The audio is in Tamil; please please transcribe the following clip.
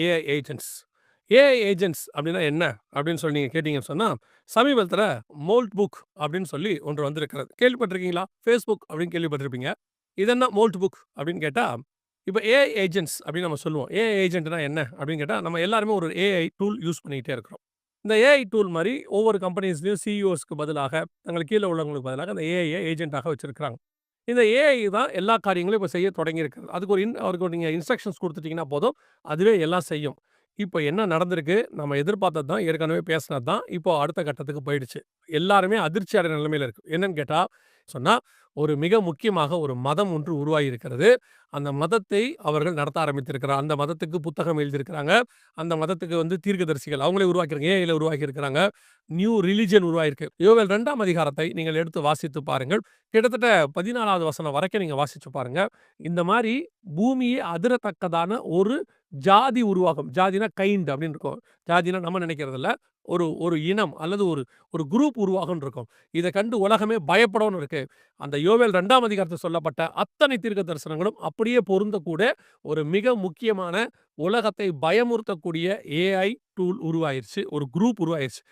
AI agents. ஏஐ ஏஜென்ட்ஸ் அப்படின்னா என்ன? அப்படின்னு சொல்லி நீங்க கேட்டீங்கன்னு சொன்னா, சமீபத்தில மோல்ட் புக் அப்படின்னு சொல்லி ஒன்று வந்திருக்கிறது. கேள்விப்பட்டிருக்கீங்களா? Facebook அப்படின்னு கேள்விப்பட்டிருப்பீங்க. இது என்ன மோல்ட் புக் அப்படின்னு கேட்டா, இப்ப ஏஐ ஏஜென்ட்ஸ் அப்படின்னு நம்ம சொல்லுவோம். ஏஐ ஏஜென்ட்னா என்ன? அப்படின்னு கேட்டா, நம்ம எல்லாருமே ஒரு ஏஐ டூல் யூஸ் பண்ணிக்கிட்டே இருக்கிறோம். இந்த ஏஐ டூல் மாரி ஒவ்வொரு கம்பெனிஸ்லயும் சிஇஓஸ்க்கு பதிலாக, தங்களுக்கு கீழ உள்ளவங்களுக்கு பதிலாக அந்த ஏஐய ஏஜென்ட்டாக வச்சிருக்கிறாங்க. இந்த ஏஐ தான் எல்லா காரியங்களையும் இப்ப செய்ய தொடங்கியிருக்கிறது. அதுக்கு அவருக்கு நீங்க இன்ஸ்ட்ரக்ஷன்ஸ் குடுத்துட்டீங்கன்னா போதும், அதுவே எல்லாம் செய்யும். இப்ப என்ன நடந்திருக்கு? நம்ம எதிர்பார்த்தது தான், ஏற்கனவே பேசினது தான். இப்போ அடுத்த கட்டத்துக்கு போயிடுச்சு. எல்லாருமே அதிர்ச்சி அடைற நிலைமையில இருக்கு. என்னன்னு கேட்டா சொன்னா, ஒரு மிக முக்கியமாக ஒரு மதம் ஒன்று உருவாகி இருக்கிறது. அந்த மதத்தை அவர்கள் நடத்த ஆரம்பித்திருக்கிறார். அந்த மதத்துக்கு புத்தகம் எழுதியிருக்கிறாங்க. அந்த மதத்துக்கு தீர்க்கதரிசிகள் அவங்களே உருவாக்கியிருக்காங்க. ஏஐல உருவாக்கியிருக்கிறாங்க. நியூ ரிலிஜியன் உருவாகியிருக்கு. யோவேல் 2ஆம் அதிகாரத்தை நீங்கள் எடுத்து வாசித்து பாருங்கள். கிட்டத்தட்ட 14வது வசனம் வரைக்கும் நீங்க வாசிச்சு பாருங்க. இந்த மாரி பூமியே அதிரத்தக்கதான ஒரு ஜாதி உருவாகும். ஜாதினா கைண்ட் அப்படின்னு இருக்கும். ஜாதினா நம்ம நினைக்கிறது இல்ல. ஒரு ஒரு இனம் அல்லது ஒரு ஒரு குரூப் உருவாகும்னு இருக்கும். இத கண்டு உலகமே பயப்படணும்னு இருக்கு. அந்த யோவேல் 2ஆம் அதிகாரத்தில் சொல்லப்பட்ட அத்தனை தீர்க்க தரிசனங்களும் அப்படியே பொருந்தக்கூட ஒரு மிக முக்கியமான உலகத்தை பயமுறுத்தக்கூடிய ஏஐ டூல் உருவாயிருச்சு. ஒரு குரூப் உருவாயிருச்சு.